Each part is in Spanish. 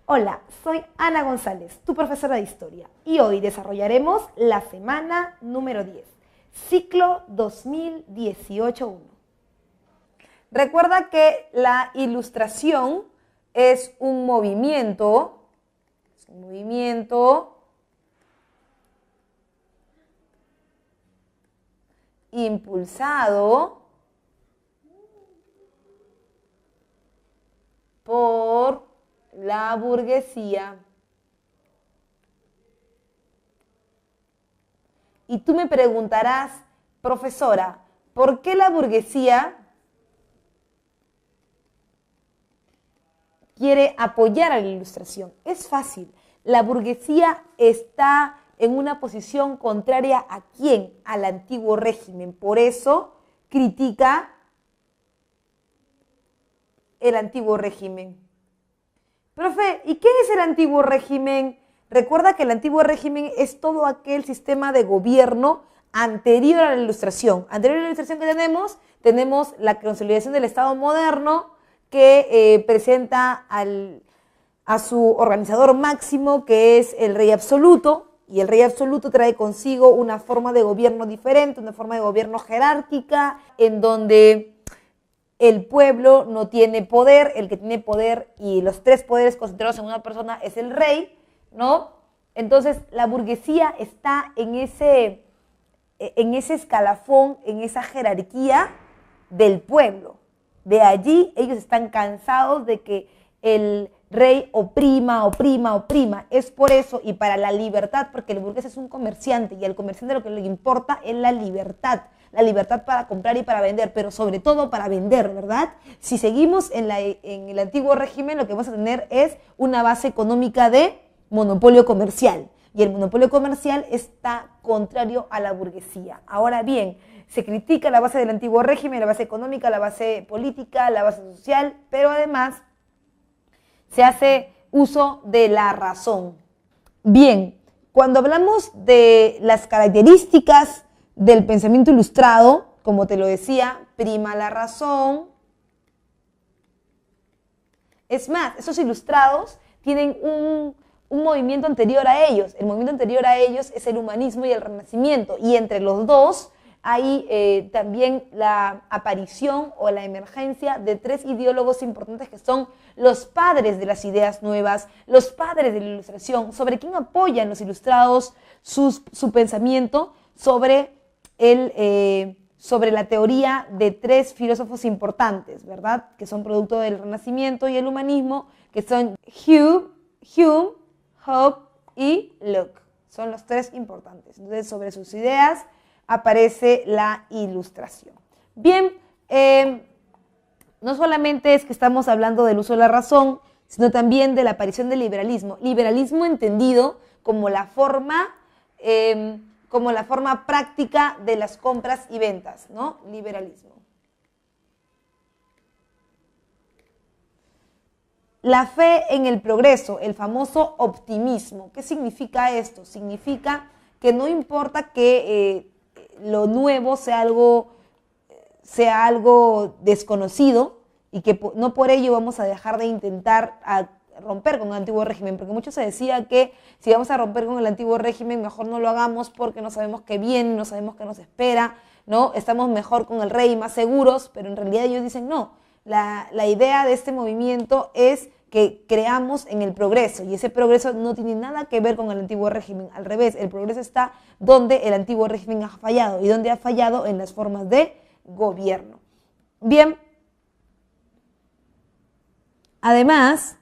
Hola, soy Ana González, tu profesora de Historia, y hoy desarrollaremos la semana número 10, ciclo 2018-1. Recuerda que la ilustración es un movimiento impulsado por la burguesía. Y tú me preguntarás, profesora, ¿por qué la burguesía quiere apoyar a la ilustración? Es fácil. La burguesía está en una posición contraria ¿a quién? Al antiguo régimen. Por eso critica el antiguo régimen. Profe, ¿y qué es el antiguo régimen? Recuerda que el antiguo régimen es todo aquel sistema de gobierno anterior a la ilustración. Anterior a la ilustración que tenemos la consolidación del Estado moderno que presenta a su organizador máximo, que es el rey absoluto, y el rey absoluto trae consigo una forma de gobierno diferente, una forma de gobierno jerárquica, en donde el pueblo no tiene poder, el que tiene poder y los tres poderes concentrados en una persona es el rey, ¿no? Entonces la burguesía está en ese escalafón, en esa jerarquía del pueblo. De allí ellos están cansados de que el rey oprima. Es por eso, y para la libertad, porque el burgués es un comerciante y al comerciante lo que le importa es la libertad para comprar y para vender, pero sobre todo para vender, ¿verdad? Si seguimos en el antiguo régimen, lo que vamos a tener es una base económica de monopolio comercial, y el monopolio comercial está contrario a la burguesía. Ahora bien, se critica la base del antiguo régimen, la base económica, la base política, la base social, pero además se hace uso de la razón. Bien, cuando hablamos de las características del pensamiento ilustrado, como te lo decía, prima la razón. Es más, esos ilustrados tienen un movimiento anterior a ellos. El movimiento anterior a ellos es el humanismo y el renacimiento, y entre los dos hay también la aparición o la emergencia de tres ideólogos importantes que son los padres de las ideas nuevas, los padres de la ilustración. ¿Sobre quién apoyan los ilustrados su pensamiento? Sobre la teoría de tres filósofos importantes, ¿verdad? Que son producto del Renacimiento y el humanismo, que son Hume, Hobbes y Locke. Son los tres importantes. Entonces, sobre sus ideas aparece la ilustración. Bien, no solamente es que estamos hablando del uso de la razón, sino también de la aparición del liberalismo. Liberalismo entendido como la forma práctica de las compras y ventas, ¿no? Liberalismo. La fe en el progreso, el famoso optimismo. ¿Qué significa esto? Significa que no importa que lo nuevo sea algo desconocido y que no por ello vamos a dejar de intentar romper con el antiguo régimen, porque mucho se decía que si vamos a romper con el antiguo régimen, mejor no lo hagamos porque no sabemos qué viene, no sabemos qué nos espera, ¿no? Estamos mejor con el rey, más seguros, pero en realidad ellos dicen no. La idea de este movimiento es que creamos en el progreso, y ese progreso no tiene nada que ver con el antiguo régimen. Al revés, el progreso está donde el antiguo régimen ha fallado, y donde ha fallado en las formas de gobierno. Bien, además,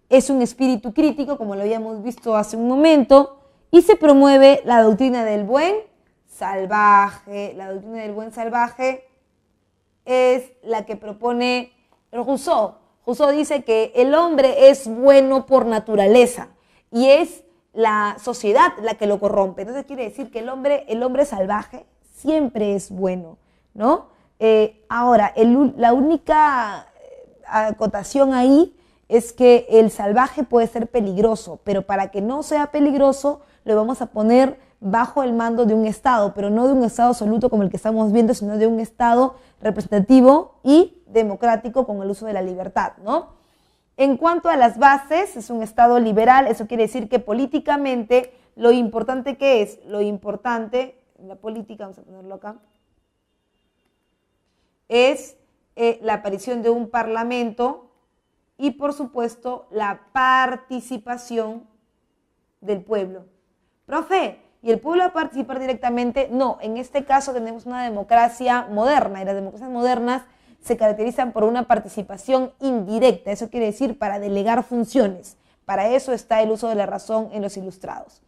es un espíritu crítico, como lo habíamos visto hace un momento, y se promueve la doctrina del buen salvaje. La doctrina del buen salvaje es la que propone Rousseau. Rousseau dice que el hombre es bueno por naturaleza y es la sociedad la que lo corrompe. Entonces quiere decir que el hombre salvaje siempre es bueno, ¿no? Ahora, la única acotación ahí es que el salvaje puede ser peligroso, pero para que no sea peligroso lo vamos a poner bajo el mando de un Estado, pero no de un Estado absoluto como el que estamos viendo, sino de un Estado representativo y democrático con el uso de la libertad, ¿no? En cuanto a las bases, es un Estado liberal, eso quiere decir que políticamente lo importante que es, lo importante en la política, vamos a ponerlo acá, es la aparición de un parlamento y por supuesto la participación del pueblo. Profe, ¿y el pueblo va a participar directamente? No, en este caso tenemos una democracia moderna y las democracias modernas se caracterizan por una participación indirecta, eso quiere decir para delegar funciones. Para eso está el uso de la razón en los ilustrados.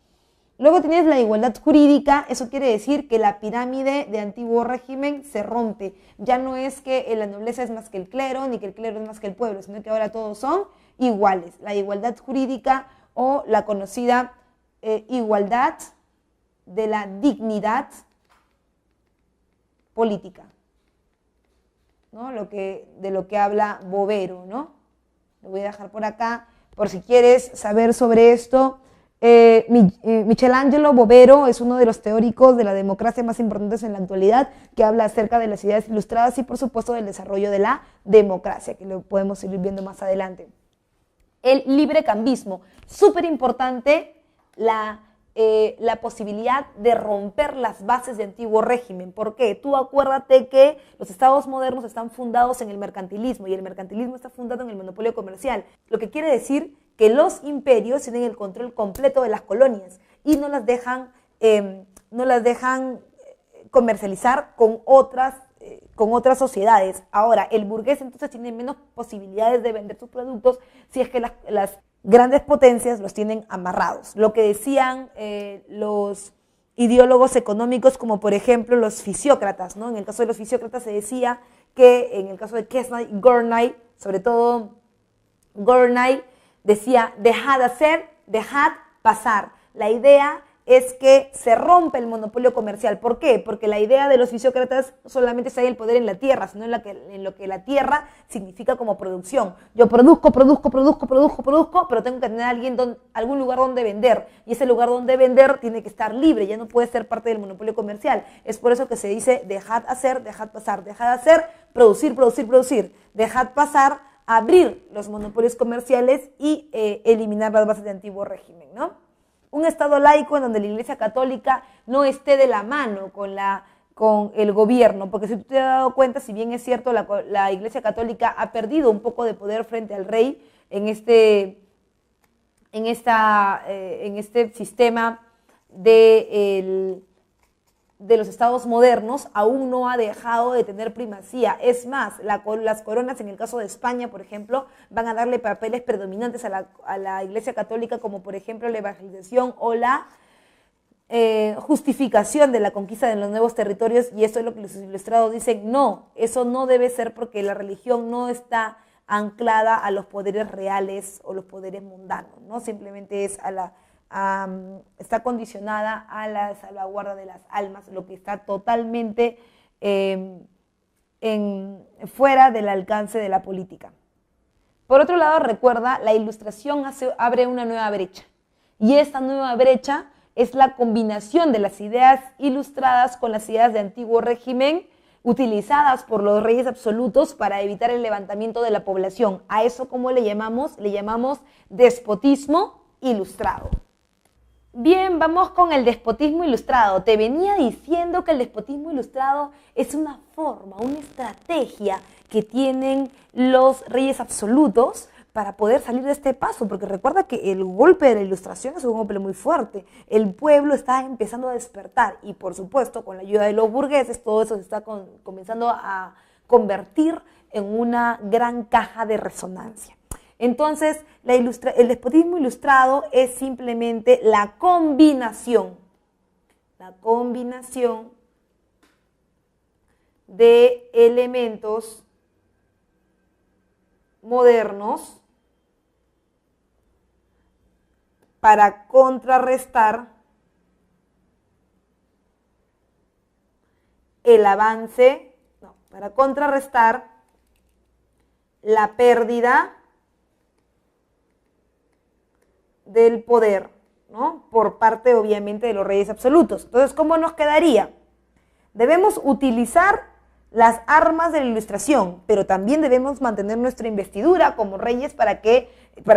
Luego tienes la igualdad jurídica, eso quiere decir que la pirámide de antiguo régimen se rompe. Ya no es que la nobleza es más que el clero, ni que el clero es más que el pueblo, sino que ahora todos son iguales. La igualdad jurídica o la conocida igualdad de la dignidad política, ¿no? De lo que habla Bovero, ¿no? Lo voy a dejar por acá, por si quieres saber sobre esto. Michelangelo Bovero es uno de los teóricos de la democracia más importantes en la actualidad, que habla acerca de las ideas ilustradas y por supuesto del desarrollo de la democracia, que lo podemos ir viendo más adelante. El librecambismo, súper importante la posibilidad de romper las bases de antiguo régimen. ¿Por qué? Tú acuérdate que los estados modernos están fundados en el mercantilismo y el mercantilismo está fundado en el monopolio comercial, lo que quiere decir que los imperios tienen el control completo de las colonias y no las dejan comercializar con otras sociedades. Ahora, el burgués entonces tiene menos posibilidades de vender sus productos si es que las grandes potencias los tienen amarrados. Lo que decían los ideólogos económicos, como por ejemplo los fisiócratas, ¿no? En el caso de los fisiócratas se decía que en el caso de Quesnay y Gurney, sobre todo Gurney, decía, dejad hacer, dejad pasar. La idea es que se rompe el monopolio comercial. ¿Por qué? Porque la idea de los fisiócratas no solamente está en el poder en la tierra, sino en lo que la tierra significa como producción. Yo produzco, pero tengo que tener algún lugar donde vender. Y ese lugar donde vender tiene que estar libre, ya no puede ser parte del monopolio comercial. Es por eso que se dice, dejad hacer, dejad pasar. Dejad hacer, producir. Dejad pasar, abrir los monopolios comerciales y eliminar las bases de antiguo régimen, ¿no? Un Estado laico en donde la Iglesia Católica no esté de la mano con el gobierno, porque si tú te has dado cuenta, si bien es cierto, la Iglesia Católica ha perdido un poco de poder frente al rey en este sistema de los estados modernos, aún no ha dejado de tener primacía. Es más, las coronas, en el caso de España, por ejemplo, van a darle papeles predominantes a la Iglesia Católica, como por ejemplo la evangelización o la justificación de la conquista de los nuevos territorios, y esto es lo que los ilustrados dicen, no, eso no debe ser porque la religión no está anclada a los poderes reales o los poderes mundanos, ¿no? Simplemente es está condicionada a la salvaguarda de las almas, lo que está totalmente fuera del alcance de la política. Por otro lado, recuerda, la ilustración abre una nueva brecha, y esta nueva brecha es la combinación de las ideas ilustradas con las ideas de antiguo régimen utilizadas por los reyes absolutos para evitar el levantamiento de la población. A eso, ¿cómo le llamamos? Le llamamos despotismo ilustrado. Bien, vamos con el despotismo ilustrado. Te venía diciendo que el despotismo ilustrado es una forma, una estrategia que tienen los reyes absolutos para poder salir de este paso, porque recuerda que el golpe de la ilustración es un golpe muy fuerte. El pueblo está empezando a despertar y, por supuesto, con la ayuda de los burgueses, todo eso se está comenzando a convertir en una gran caja de resonancia. Entonces, el despotismo ilustrado es simplemente la combinación de elementos modernos para contrarrestar para contrarrestar la pérdida del poder, ¿no? Por parte, obviamente, de los reyes absolutos. Entonces, ¿cómo nos quedaría? Debemos utilizar las armas de la Ilustración, pero también debemos mantener nuestra investidura como reyes para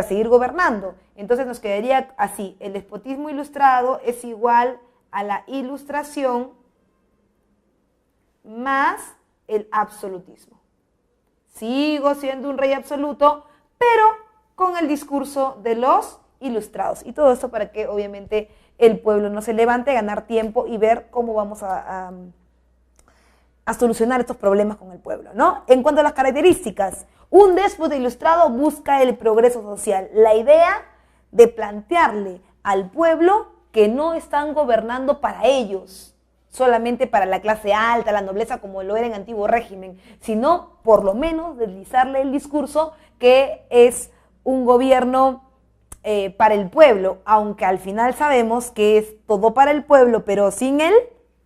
seguir gobernando. Entonces nos quedaría así: el despotismo ilustrado es igual a la Ilustración más el absolutismo. Sigo siendo un rey absoluto, pero con el discurso de los ilustrados. Y todo esto para que obviamente el pueblo no se levante, ganar tiempo y ver cómo vamos a solucionar estos problemas con el pueblo, ¿no? En cuanto a las características, un déspota ilustrado busca el progreso social. La idea de plantearle al pueblo que no están gobernando para ellos, solamente para la clase alta, la nobleza, como lo era en antiguo régimen, sino por lo menos deslizarle el discurso que es un gobierno para el pueblo, aunque al final sabemos que es todo para el pueblo, pero sin el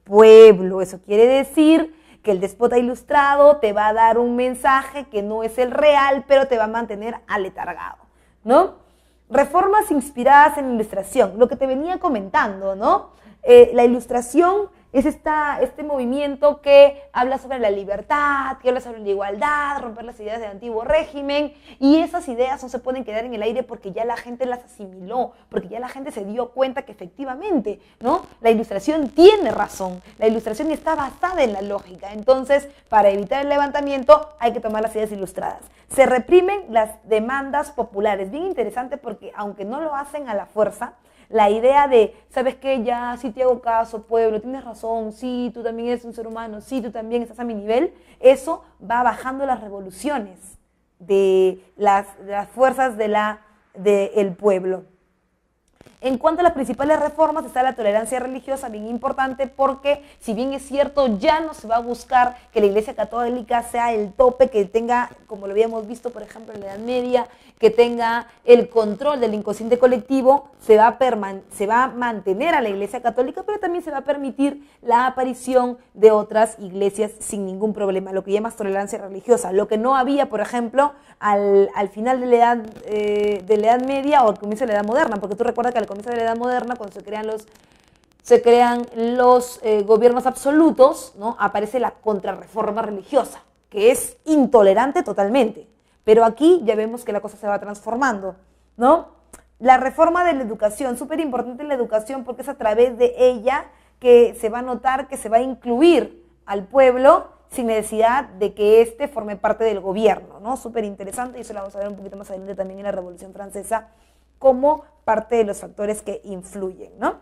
pueblo. Eso quiere decir que el déspota ilustrado te va a dar un mensaje que no es el real, pero te va a mantener aletargado, ¿no? Reformas inspiradas en la Ilustración, lo que te venía comentando, ¿no? La Ilustración es este movimiento que habla sobre la libertad, que habla sobre la igualdad, romper las ideas del antiguo régimen, y esas ideas no se pueden quedar en el aire porque ya la gente las asimiló, porque ya la gente se dio cuenta que efectivamente, ¿no?, la Ilustración tiene razón, la Ilustración está basada en la lógica. Entonces, para evitar el levantamiento hay que tomar las ideas ilustradas. Se reprimen las demandas populares, bien interesante porque aunque no lo hacen a la fuerza, la idea de, ¿sabes qué? Ya, sí te hago caso, pueblo, tienes razón, sí, tú también eres un ser humano, sí, tú también estás a mi nivel, eso va bajando las revoluciones de las fuerzas del pueblo. En cuanto a las principales reformas, está la tolerancia religiosa, bien importante, porque si bien es cierto, ya no se va a buscar que la Iglesia Católica sea el tope, que tenga, como lo habíamos visto, por ejemplo, en la Edad Media, que tenga el control del inconsciente colectivo, se va a mantener a la Iglesia Católica, pero también se va a permitir la aparición de otras iglesias sin ningún problema, lo que llamas tolerancia religiosa, lo que no había, por ejemplo, al final de la Edad Media o al comienzo de la Edad Moderna, porque tú recuerdas que al comienzo de la Edad Moderna, cuando se crean los gobiernos absolutos, ¿no?, aparece la contrarreforma religiosa, que es intolerante totalmente. Pero aquí ya vemos que la cosa se va transformando, ¿no? La reforma de la educación, súper importante la educación porque es a través de ella que se va a notar que se va a incluir al pueblo sin necesidad de que éste forme parte del gobierno, ¿no? Súper interesante, y eso lo vamos a ver un poquito más adelante también en la Revolución Francesa como parte de los factores que influyen, ¿no?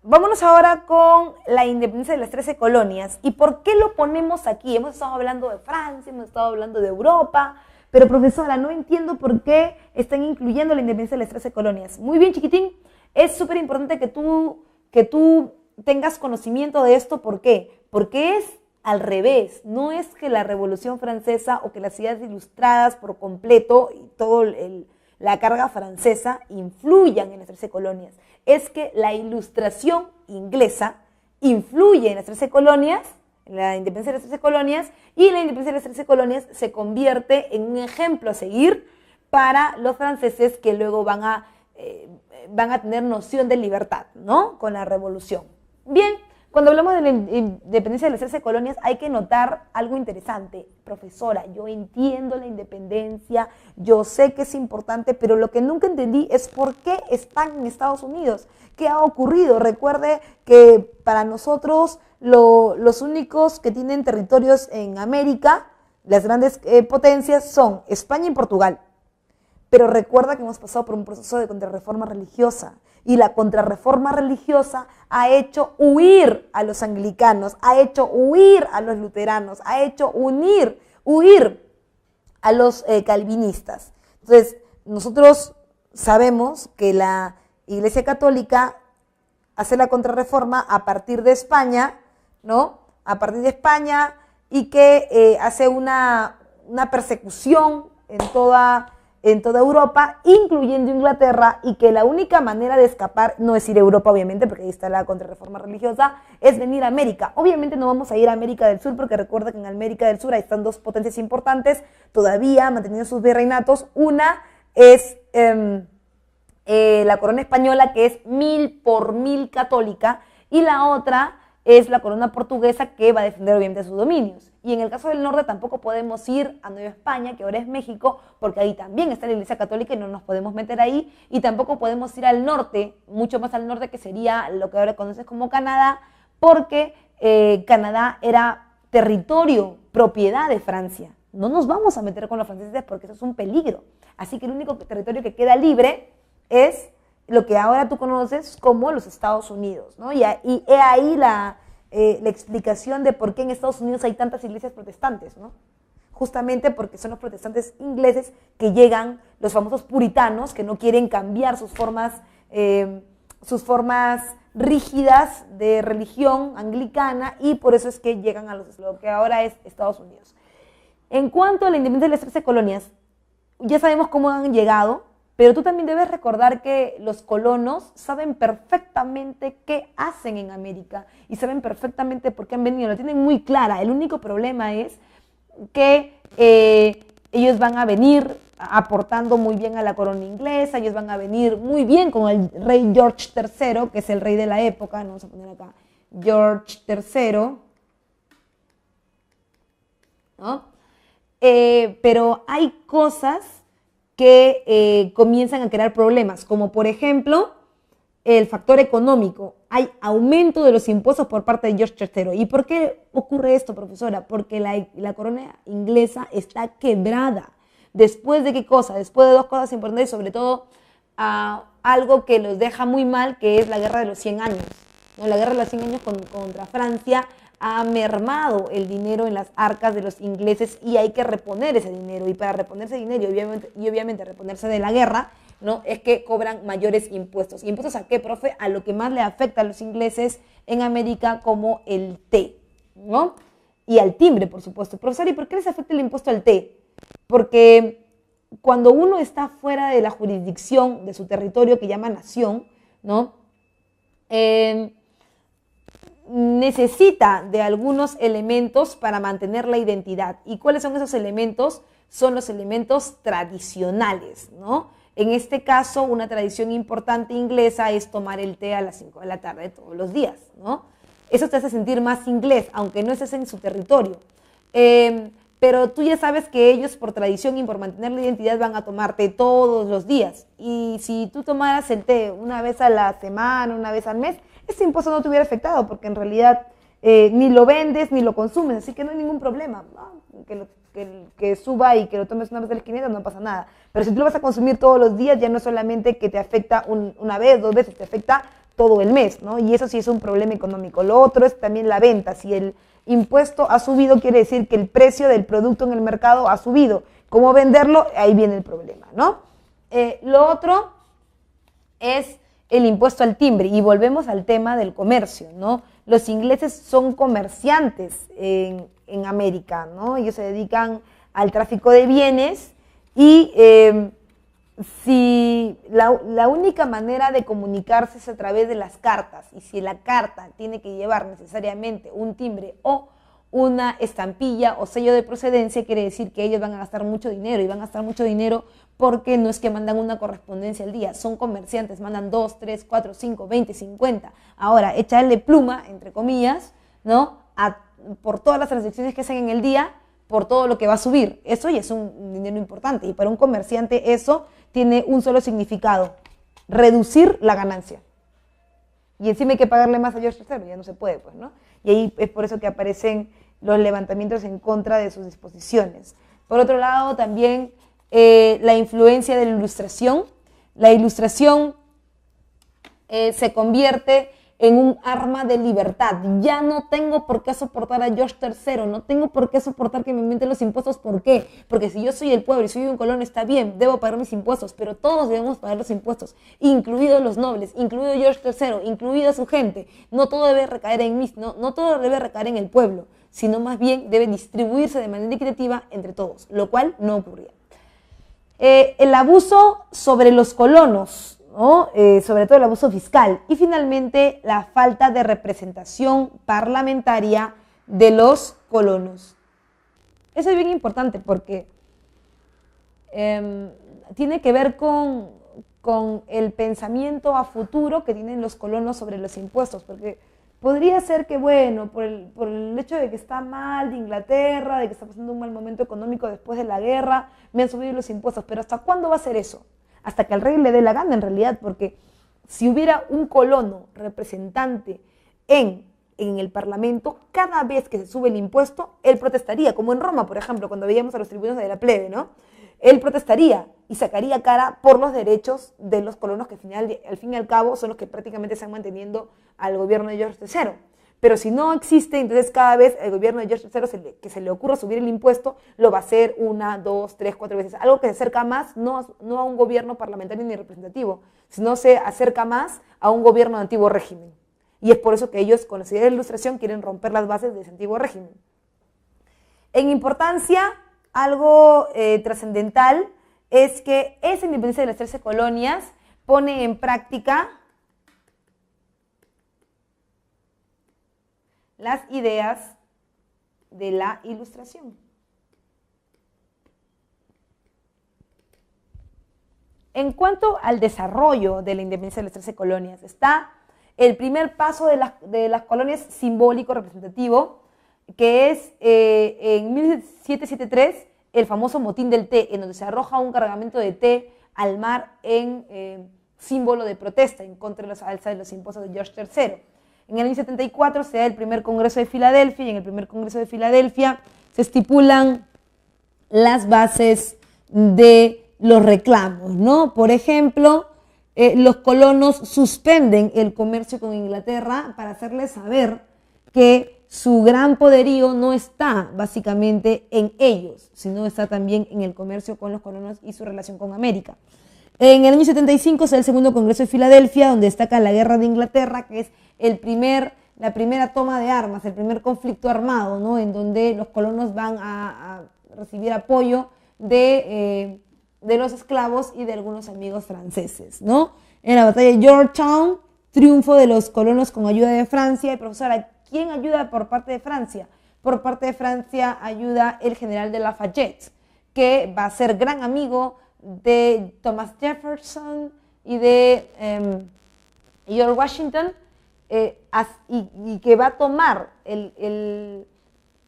Vámonos ahora con la independencia de las 13 colonias. ¿Y por qué lo ponemos aquí? Hemos estado hablando de Francia, hemos estado hablando de Europa, pero profesora, no entiendo por qué están incluyendo la independencia de las 13 colonias. Muy bien, chiquitín, es súper importante que tú tengas conocimiento de esto. ¿Por qué? Porque es al revés, no es que la Revolución Francesa o que las ideas ilustradas por completo y todo la carga francesa influyan en las 13 colonias. Es que la Ilustración inglesa influye en las 13 colonias, en la independencia de las 13 colonias, y la independencia de las 13 colonias se convierte en un ejemplo a seguir para los franceses que luego van a tener noción de libertad, ¿no?, con la revolución. Bien, cuando hablamos de la independencia de las 13 colonias hay que notar algo interesante. Profesora, yo entiendo la independencia, yo sé que es importante, pero lo que nunca entendí es por qué están en Estados Unidos. ¿Qué ha ocurrido? Recuerde que para nosotros los únicos que tienen territorios en América, las grandes potencias, son España y Portugal. Pero recuerda que hemos pasado por un proceso de contrarreforma religiosa, y la contrarreforma religiosa ha hecho huir a los anglicanos, ha hecho huir a los luteranos, ha hecho huir a los calvinistas. Entonces, nosotros sabemos que la Iglesia Católica hace la contrarreforma a partir de España, ¿no?, a partir de España, y que hace una persecución en toda Europa, incluyendo Inglaterra, y que la única manera de escapar no es ir a Europa, obviamente, porque ahí está la contrarreforma religiosa, es venir a América. Obviamente no vamos a ir a América del Sur, porque recuerda que en América del Sur ahí están dos potencias importantes, todavía manteniendo sus virreinatos. Una es la corona española, que es 1000 por 1000 católica, y la otra es la corona portuguesa que va a defender obviamente sus dominios. Y en el caso del norte tampoco podemos ir a Nueva España, que ahora es México, porque ahí también está la Iglesia Católica y no nos podemos meter ahí. Y tampoco podemos ir al norte, mucho más al norte, que sería lo que ahora conoces como Canadá, porque Canadá era territorio, propiedad de Francia. No nos vamos a meter con los franceses porque eso es un peligro. Así que el único territorio que queda libre es lo que ahora tú conoces como los Estados Unidos, ¿no? Y he ahí la explicación de por qué en Estados Unidos hay tantas iglesias protestantes, ¿no? Justamente porque son los protestantes ingleses que llegan, los famosos puritanos, que no quieren cambiar sus formas rígidas de religión anglicana, y por eso es que llegan a lo que ahora es Estados Unidos. En cuanto a la independencia de las 13 colonias, ya sabemos cómo han llegado, pero tú también debes recordar que los colonos saben perfectamente qué hacen en América y saben perfectamente por qué han venido, lo tienen muy clara. El único problema es que ellos van a venir aportando muy bien a la corona inglesa, ellos van a venir muy bien con el rey George III, que es el rey de la época, ¿no? Vamos a poner acá, George III, ¿no? Pero hay cosas que comienzan a crear problemas, como por ejemplo el factor económico. Hay aumento de los impuestos por parte de George III. ¿Y por qué ocurre esto, profesora? Porque la corona inglesa está quebrada. ¿Después de qué cosa? Después de dos cosas importantes, sobre todo algo que los deja muy mal, que es la Guerra de los 100 años. ¿No? La Guerra de los 100 años contra Francia ha mermado el dinero en las arcas de los ingleses y hay que reponer ese dinero. Y para reponer ese dinero y obviamente reponerse de la guerra, ¿no? Es que cobran mayores impuestos. ¿Impuestos a qué, profe? A lo que más le afecta a los ingleses en América, como el té, ¿no? Y al timbre, por supuesto. Profesor, ¿y por qué les afecta el impuesto al té? Porque cuando uno está fuera de la jurisdicción de su territorio, que llama nación, ¿no? Necesita de algunos elementos para mantener la identidad. ¿Y cuáles son esos elementos? Son los elementos tradicionales, ¿no? En este caso, una tradición importante inglesa es tomar el té a las 5 de la tarde todos los días, ¿no? Eso te hace sentir más inglés, aunque no estés en su territorio. Pero tú ya sabes que ellos, por tradición y por mantener la identidad, van a tomar té todos los días. Y si tú tomaras el té una vez a la semana, una vez al mes, ese impuesto no te hubiera afectado, porque en realidad ni lo vendes ni lo consumes, así que no hay ningún problema, ¿no? Que suba y que lo tomes una vez a la esquina no pasa nada. Pero si tú lo vas a consumir todos los días, ya no es solamente que te afecta una vez, dos veces, te afecta todo el mes, ¿no? Y eso sí es un problema económico. Lo otro es también la venta. Si el impuesto ha subido, quiere decir que el precio del producto en el mercado ha subido. ¿Cómo venderlo? Ahí viene el problema, ¿no? Lo otro es el impuesto al timbre, y volvemos al tema del comercio, ¿no? Los ingleses son comerciantes en América, ¿no? Ellos se dedican al tráfico de bienes y si la única manera de comunicarse es a través de las cartas, y si la carta tiene que llevar necesariamente un timbre o una estampilla o sello de procedencia, quiere decir que ellos van a gastar mucho dinero, y van a gastar mucho dinero porque no es que mandan una correspondencia al día, son comerciantes, mandan 2, 3, 4, 5, 20, 50. Ahora, échale pluma, entre comillas, ¿no? Por todas las transacciones que hacen en el día, por todo lo que va a subir. Eso ya es un dinero importante, y para un comerciante eso tiene un solo significado: reducir la ganancia. Y encima hay que pagarle más a George III, ya no se puede, pues, ¿no? Y ahí es por eso que aparecen los levantamientos en contra de sus disposiciones. Por otro lado, también la influencia de la Ilustración. La Ilustración se convierte en un arma de libertad. Ya no tengo por qué soportar a George III, no tengo por qué soportar que me aumenten los impuestos. ¿Por qué? Porque si yo soy el pueblo y soy un colono, está bien, debo pagar mis impuestos, pero todos debemos pagar los impuestos, incluidos los nobles, incluido George III, incluida su gente. No todo debe recaer en mí, no todo debe recaer en el pueblo, sino más bien debe distribuirse de manera equitativa entre todos, lo cual no ocurría. El abuso sobre los colonos, ¿no? Sobre todo el abuso fiscal, y finalmente la falta de representación parlamentaria de los colonos. Eso es bien importante porque tiene que ver con el pensamiento a futuro que tienen los colonos sobre los impuestos, porque podría ser que, bueno, por el hecho de que está mal de Inglaterra, de que está pasando un mal momento económico después de la guerra, me han subido los impuestos. Pero ¿hasta cuándo va a ser eso? Hasta que al rey le dé la gana, en realidad, porque si hubiera un colono representante en el Parlamento, cada vez que se sube el impuesto, él protestaría, como en Roma, por ejemplo, cuando veíamos a los tribunos de la plebe, ¿no? Él protestaría y sacaría cara por los derechos de los colonos que al fin y al cabo son los que prácticamente están manteniendo al gobierno de George III. Pero si no existe, entonces cada vez el gobierno de George III que se le ocurra subir el impuesto, lo va a hacer 1, 2, 3, 4 veces. Algo que se acerca más no a un gobierno parlamentario ni representativo, sino se acerca más a un gobierno de antiguo régimen. Y es por eso que ellos, con la idea de la Ilustración, quieren romper las bases de ese antiguo régimen. En importancia, algo trascendental es que esa independencia de las 13 colonias pone en práctica las ideas de la Ilustración. En cuanto al desarrollo de la independencia de las 13 colonias, está el primer paso de las colonias simbólico representativo, que es en 1773 el famoso motín del té, en donde se arroja un cargamento de té al mar en símbolo de protesta en contra de los alzas de los impuestos de George III. En el año 74 se da el primer Congreso de Filadelfia, y en el primer Congreso de Filadelfia se estipulan las bases de los reclamos, ¿no? Por ejemplo, los colonos suspenden el comercio con Inglaterra para hacerles saber que su gran poderío no está básicamente en ellos, sino está también en el comercio con los colonos y su relación con América. En el año 75 se da el segundo Congreso de Filadelfia, donde destaca la Guerra de Inglaterra, que es la primera toma de armas, el primer conflicto armado, ¿no? En donde los colonos van a recibir apoyo de los esclavos y de algunos amigos franceses, ¿no? En la batalla de Yorktown, triunfo de los colonos con ayuda de Francia. Y profesora, ¿quién ayuda por parte de Francia? Por parte de Francia ayuda el general de Lafayette, que va a ser gran amigo de Thomas Jefferson y de George Washington, y que va a tomar el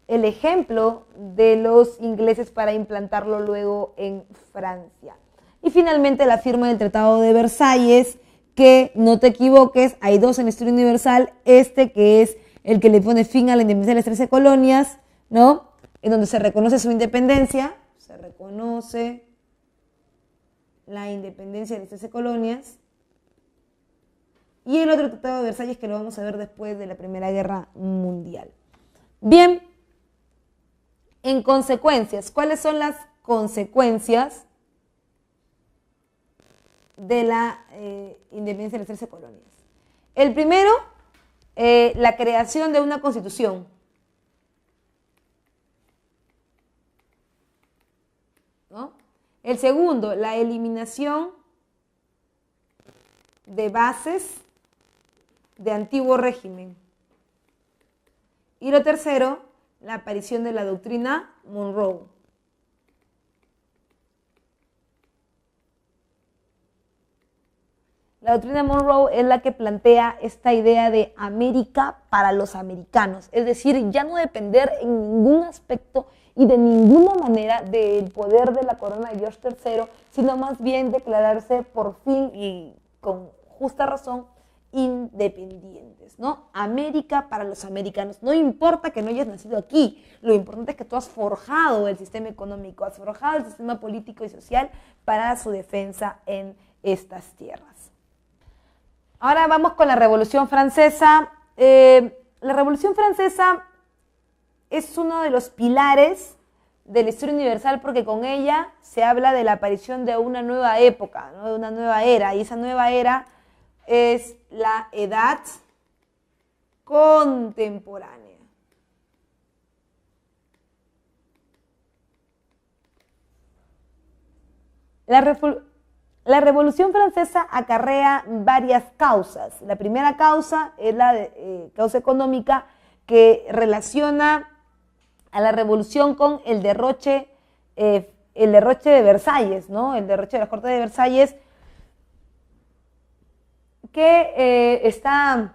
ejemplo de los ingleses para implantarlo luego en Francia. Y finalmente la firma del Tratado de Versalles, que no te equivoques, hay dos en la historia universal, que es el que le pone fin a la independencia de las 13 colonias, ¿no? En donde se reconoce su independencia, se reconoce la independencia de las 13 colonias, y el otro Tratado de Versalles, que lo vamos a ver después de la Primera Guerra Mundial. Bien, en consecuencias, ¿cuáles son las consecuencias de la independencia de las 13 colonias? El primero, la creación de una constitución. ¿No? El segundo, la eliminación de bases de antiguo régimen. Y lo tercero, la aparición de la doctrina Monroe. La doctrina Monroe es la que plantea esta idea de América para los americanos, es decir, ya no depender en ningún aspecto y de ninguna manera del poder de la corona de George III, sino más bien declararse por fin y con justa razón independientes, ¿no? América para los americanos. No importa que no hayas nacido aquí, lo importante es que tú has forjado el sistema económico, has forjado el sistema político y social para su defensa en estas tierras. Ahora vamos con la Revolución Francesa. La Revolución Francesa es uno de los pilares de la historia universal, porque con ella se habla de la aparición de una nueva época, ¿no? De una nueva era, y esa nueva era es la edad contemporánea. La Revolución Francesa acarrea varias causas. La primera causa es la causa económica, que relaciona a la revolución con el derroche de Versalles, ¿no? El derroche de la Corte de Versalles, que está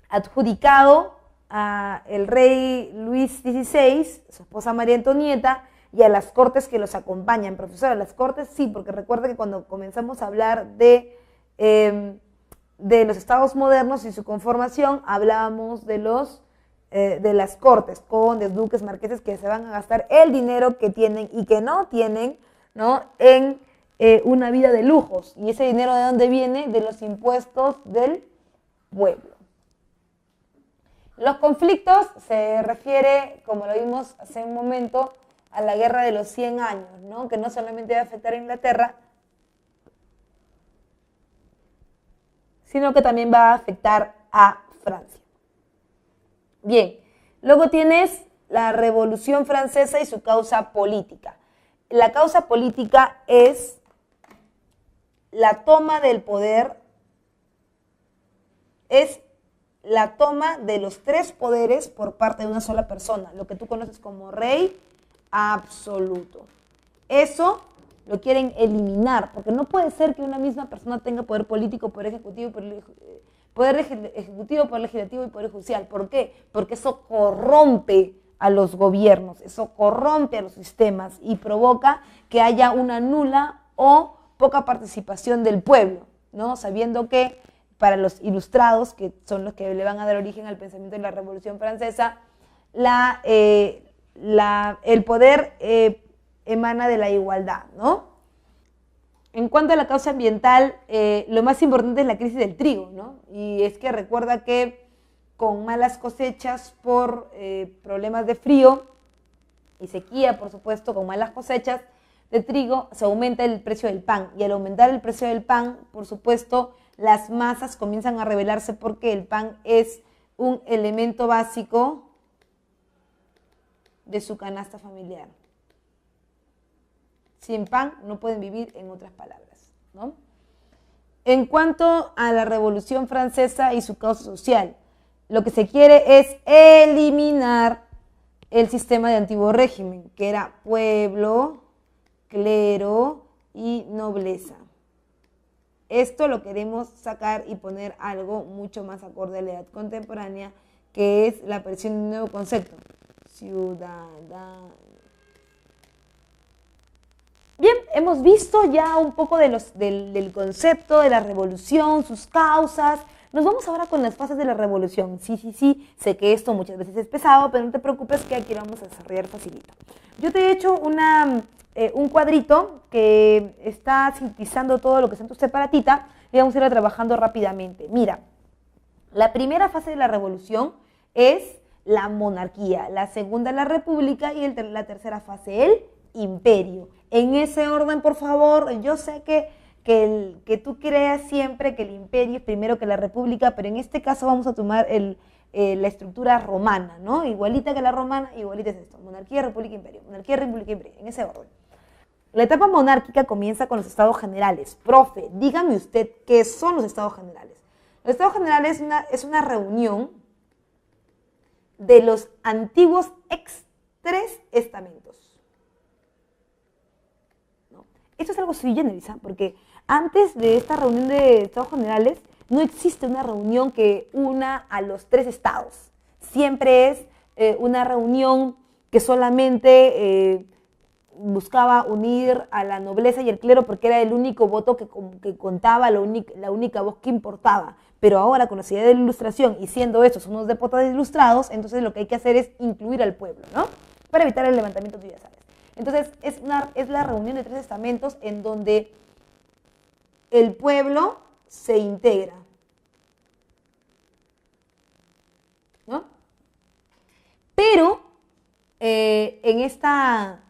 adjudicado a el rey Luis XVI, su esposa María Antonieta, y a las cortes que los acompañan. Profesora, las cortes sí, porque recuerda que cuando comenzamos a hablar de los estados modernos y su conformación, hablábamos de las cortes, condes, duques, marqueses, que se van a gastar el dinero que tienen y que no tienen, ¿no?, en una vida de lujos. ¿Y ese dinero de dónde viene? De los impuestos del pueblo. Los conflictos se refiere, como lo vimos hace un momento, a la guerra de los 100 años, ¿no?, que no solamente va a afectar a Inglaterra, sino que también va a afectar a Francia. Bien, luego tienes la Revolución Francesa y su causa política. La causa política es la toma del poder, es la toma de los 3 poderes por parte de una sola persona, lo que tú conoces como rey absoluto. Eso lo quieren eliminar, porque no puede ser que una misma persona tenga poder político, poder ejecutivo, poder legislativo y poder judicial. ¿Por qué? Porque eso corrompe a los gobiernos, eso corrompe a los sistemas y provoca que haya una nula o poca participación del pueblo, ¿no? Sabiendo que para los ilustrados, que son los que le van a dar origen al pensamiento de la Revolución Francesa, el poder emana de la igualdad, ¿no? En cuanto a la causa ambiental, lo más importante es la crisis del trigo, ¿no? Y es que recuerda que con malas cosechas por problemas de frío y sequía, por supuesto, con malas cosechas de trigo, se aumenta el precio del pan. Y al aumentar el precio del pan, por supuesto, las masas comienzan a rebelarse porque el pan es un elemento básico de su canasta familiar. Sin pan no pueden vivir, en otras palabras, ¿no? En cuanto a la Revolución Francesa y su causa social, lo que se quiere es eliminar el sistema de antiguo régimen, que era pueblo, clero y nobleza. Esto lo queremos sacar y poner algo mucho más acorde a la edad contemporánea, que es la aparición de un nuevo concepto, ciudadano. Bien, hemos visto ya un poco del concepto de la revolución, sus causas. Nos vamos ahora con las fases de la revolución. Sí, sé que esto muchas veces es pesado, pero no te preocupes que aquí lo vamos a desarrollar facilito. Yo te he hecho un cuadrito que está sintetizando todo lo que está en tu separatita y vamos a ir trabajando rápidamente. Mira, la primera fase de la revolución es la monarquía, la segunda la república y la tercera fase el imperio. En ese orden, por favor. Yo sé que tú creas siempre que el imperio es primero que la república, pero en este caso vamos a tomar la estructura romana, ¿no? Igualita que la romana, igualita es esto: monarquía, república, imperio, monarquía, república, imperio, en ese orden. La etapa monárquica comienza con los estados generales. Profe, dígame usted qué son los estados generales. Los estados generales es una reunión de los antiguos ex-3 estamentos. ¿No? Esto es algo sui generis, porque antes de esta reunión de estados generales no existe una reunión que una a los 3 estados. Siempre es una reunión que solamente buscaba unir a la nobleza y el clero porque era el único voto que contaba, la única voz que importaba. Pero ahora, con la sociedad de la ilustración y siendo estos unos dépótas ilustrados, entonces lo que hay que hacer es incluir al pueblo, ¿no? Para evitar el levantamiento, tú ya sabes. Entonces, es la reunión de 3 estamentos en donde el pueblo se integra, ¿no? Pero en esta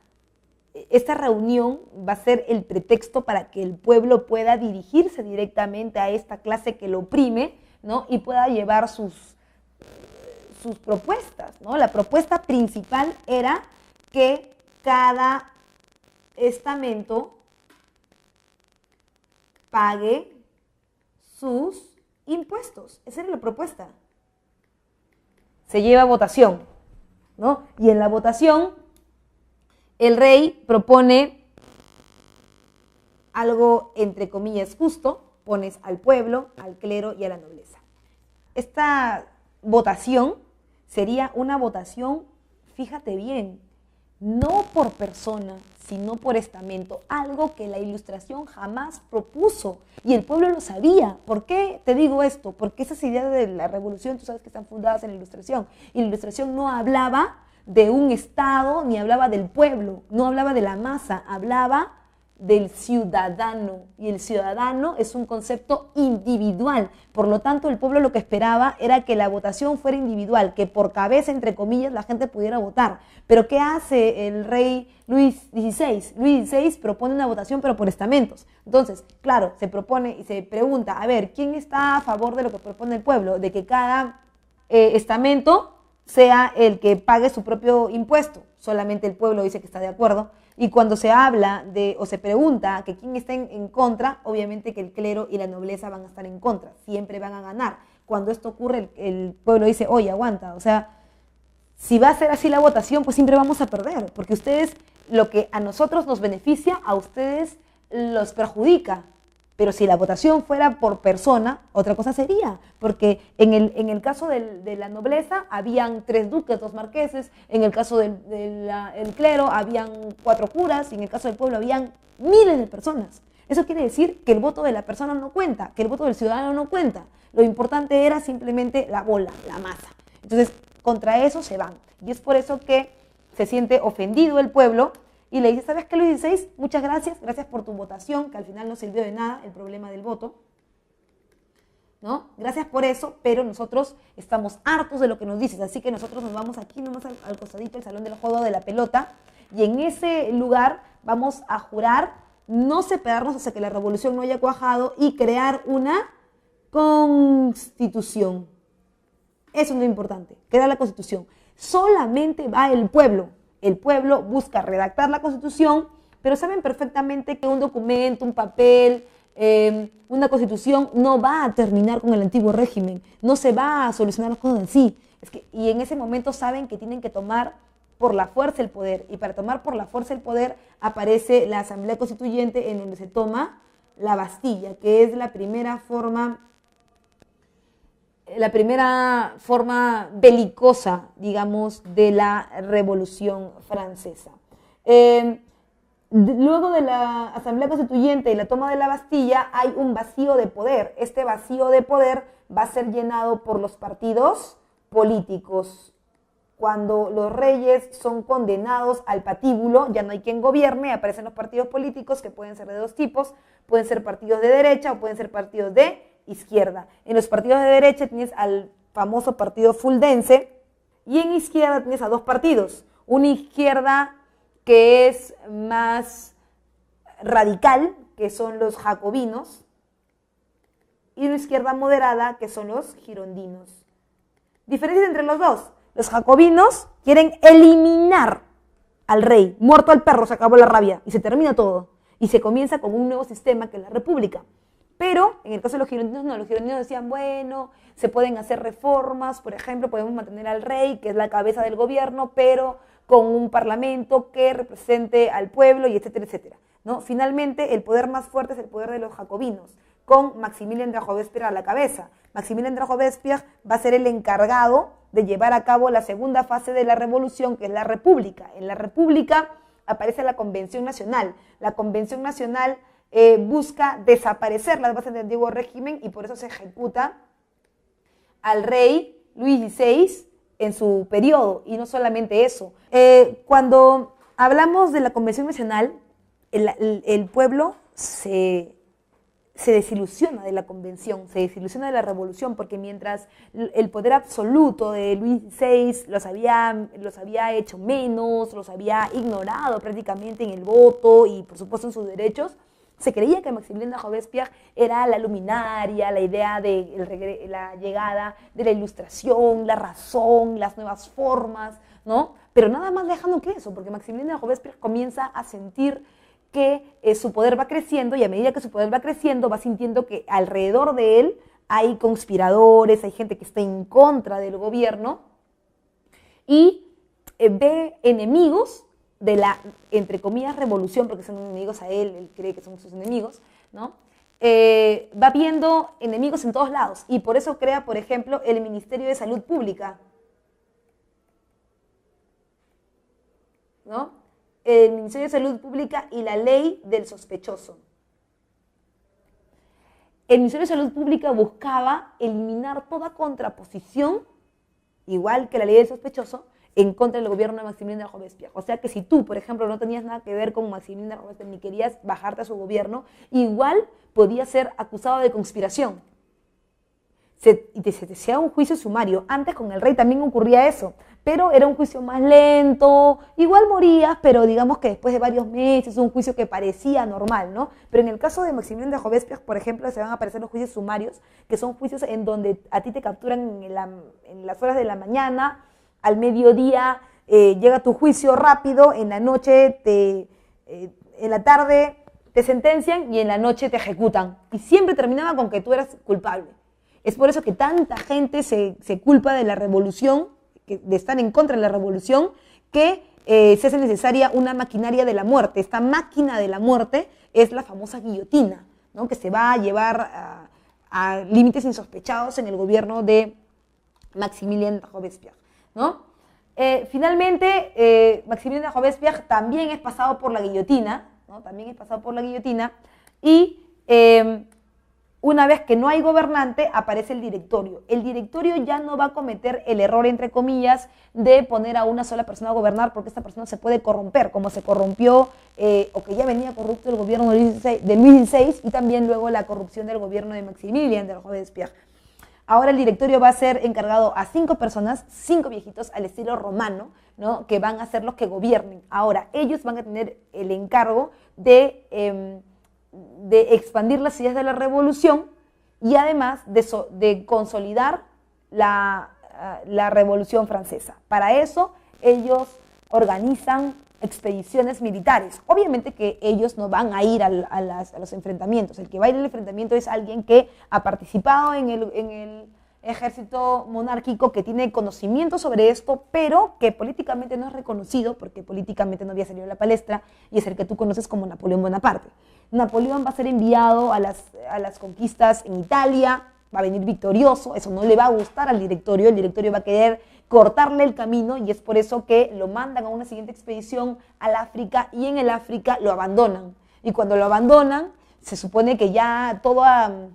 reunión va a ser el pretexto para que el pueblo pueda dirigirse directamente a esta clase que lo oprime, ¿no? Y pueda llevar sus propuestas, ¿no? La propuesta principal era que cada estamento pague sus impuestos. Esa era la propuesta. Se lleva a votación, ¿no? Y en la votación el rey propone algo, entre comillas, justo. Pones al pueblo, al clero y a la nobleza. Esta votación sería una votación, fíjate bien, no por persona, sino por estamento, algo que la Ilustración jamás propuso y el pueblo lo sabía. ¿Por qué te digo esto? Porque esas ideas de la revolución, tú sabes que están fundadas en la Ilustración, y la Ilustración no hablaba de un Estado ni hablaba del pueblo, no hablaba de la masa, hablaba del ciudadano, y el ciudadano es un concepto individual. Por lo tanto, el pueblo lo que esperaba era que la votación fuera individual, que por cabeza, entre comillas, la gente pudiera votar. Pero ¿qué hace el rey Luis XVI? Luis XVI propone una votación, pero por estamentos. Entonces, claro, se propone y se pregunta, a ver, ¿quién está a favor de lo que propone el pueblo? De que cada estamento sea el que pague su propio impuesto. Solamente el pueblo dice que está de acuerdo. Y cuando se habla de, o se pregunta que quién está en contra, obviamente que el clero y la nobleza van a estar en contra, siempre van a ganar. Cuando esto ocurre, el pueblo dice, oye, aguanta, o sea, si va a ser así la votación, pues siempre vamos a perder, porque ustedes, lo que a nosotros nos beneficia, a ustedes los perjudica. Pero si la votación fuera por persona, otra cosa sería, porque en el caso de la nobleza habían 3 duques, 2 marqueses, en el caso del clero habían 4 curas, y en el caso del pueblo habían miles de personas. Eso quiere decir que el voto de la persona no cuenta, que el voto del ciudadano no cuenta. Lo importante era simplemente la bola, la masa. Entonces, contra eso se van. Y es por eso que se siente ofendido el pueblo, y le dice, ¿sabes qué, Luis XVI? Muchas gracias, gracias por tu votación, que al final no sirvió de nada el problema del voto, ¿no? Gracias por eso, pero nosotros estamos hartos de lo que nos dices, así que nosotros nos vamos aquí nomás al costadito del salón del juego de la pelota, y en ese lugar vamos a jurar no separarnos hasta que la revolución no haya cuajado y crear una constitución. Eso es lo importante, crear la constitución. Solamente va el pueblo. El pueblo busca redactar la Constitución, pero saben perfectamente que un documento, un papel, una Constitución no va a terminar con el antiguo régimen, no se va a solucionar las cosas en sí. Y en ese momento saben que tienen que tomar por la fuerza el poder, y para tomar por la fuerza el poder aparece la Asamblea Constituyente, en donde se toma la Bastilla, que es la primera forma belicosa, digamos, de la Revolución Francesa. Luego de la Asamblea Constituyente y la toma de la Bastilla, hay un vacío de poder. Este vacío de poder va a ser llenado por los partidos políticos. Cuando los reyes son condenados al patíbulo, ya no hay quien gobierne, aparecen los partidos políticos, que pueden ser de 2 tipos, pueden ser partidos de derecha o pueden ser partidos de izquierda. En los partidos de derecha tienes al famoso partido fuldense, y en izquierda tienes a 2 partidos, una izquierda que es más radical, que son los jacobinos, y una izquierda moderada, que son los girondinos. Diferencias entre los dos: los jacobinos quieren eliminar al rey, muerto al perro, se acabó la rabia, y se termina todo, y se comienza con un nuevo sistema que es la república. Pero en el caso de los girondinos no, los girondinos decían, bueno, se pueden hacer reformas, por ejemplo, podemos mantener al rey, que es la cabeza del gobierno, pero con un parlamento que represente al pueblo, y etcétera, etcétera, ¿no? Finalmente, el poder más fuerte es el poder de los jacobinos, con Maximilien de Robespierre a la cabeza. Maximilien de Robespierre va a ser el encargado de llevar a cabo la segunda fase de la revolución, que es la república. En la república aparece la Convención Nacional. La Convención Nacional busca desaparecer las bases del antiguo régimen, y por eso se ejecuta al rey Luis XVI en su periodo. Y no solamente eso. Cuando hablamos de la Convención Nacional, el pueblo se desilusiona de la convención, se desilusiona de la revolución, porque mientras el poder absoluto de Luis XVI los había hecho menos, los había ignorado prácticamente en el voto y por supuesto en sus derechos, se creía que Maximilien de Robespierre era la luminaria, la idea de la llegada de la ilustración, la razón, las nuevas formas, ¿no? Pero nada más lejano que eso, porque Maximilien de Robespierre comienza a sentir que su poder va creciendo, y a medida que su poder va creciendo, va sintiendo que alrededor de él hay conspiradores, hay gente que está en contra del gobierno, y ve enemigos de la, entre comillas, revolución, porque son enemigos a él cree que son sus enemigos, ¿no? va viendo enemigos en todos lados y por eso crea, por ejemplo, el Ministerio de Salud Pública, ¿no? El Ministerio de Salud Pública y la ley del sospechoso. El Ministerio de Salud Pública buscaba eliminar toda contraposición, igual que la ley del sospechoso, en contra del gobierno de Maximiliano de Robespierre. O sea que si tú, por ejemplo, no tenías nada que ver con Maximiliano de Robespierre ni querías bajarte a su gobierno, igual podías ser acusado de conspiración. Y se te hacía un juicio sumario. Antes con el rey también ocurría eso, pero era un juicio más lento, igual morías, pero digamos que después de varios meses, un juicio que parecía normal, ¿no? Pero en el caso de Maximiliano de Robespierre, por ejemplo, se van a aparecer los juicios sumarios, que son juicios en donde a ti te capturan en las horas de la mañana, al mediodía llega tu juicio rápido, en la noche, en la tarde te sentencian y en la noche te ejecutan. Y siempre terminaba con que tú eras culpable. Es por eso que tanta gente se culpa de la revolución, de estar en contra de la revolución, que se hace necesaria una maquinaria de la muerte. Esta máquina de la muerte es la famosa guillotina, ¿no? Que se va a llevar a límites insospechados en el gobierno de Maximilien de Robespierre, ¿no? Finalmente, Maximilien de Robespierre también es pasado por la guillotina, ¿no? También es pasado por la guillotina y una vez que no hay gobernante, aparece el directorio. El directorio ya no va a cometer el error, entre comillas, de poner a una sola persona a gobernar, porque esta persona se puede corromper, como se corrompió, o que ya venía corrupto el gobierno de Luis XVI, y también luego la corrupción del gobierno de Maximilien de Robespierre. Ahora el directorio va a ser encargado a 5 personas, 5 viejitos al estilo romano, ¿no? Que van a ser los que gobiernen. Ahora, ellos van a tener el encargo de expandir las ideas de la revolución y además de consolidar la revolución francesa. Para eso ellos organizan expediciones militares. Obviamente que ellos no van a ir a los enfrentamientos. El que va a ir al enfrentamiento es alguien que ha participado en el ejército monárquico, que tiene conocimiento sobre esto, pero que políticamente no es reconocido, porque políticamente no había salido a la palestra, y es el que tú conoces como Napoleón Bonaparte. Napoleón va a ser enviado a las conquistas en Italia, va a venir victorioso, eso no le va a gustar al directorio, el directorio va a querer cortarle el camino y es por eso que lo mandan a una siguiente expedición al África y en el África lo abandonan. Y cuando lo abandonan, se supone que ya toda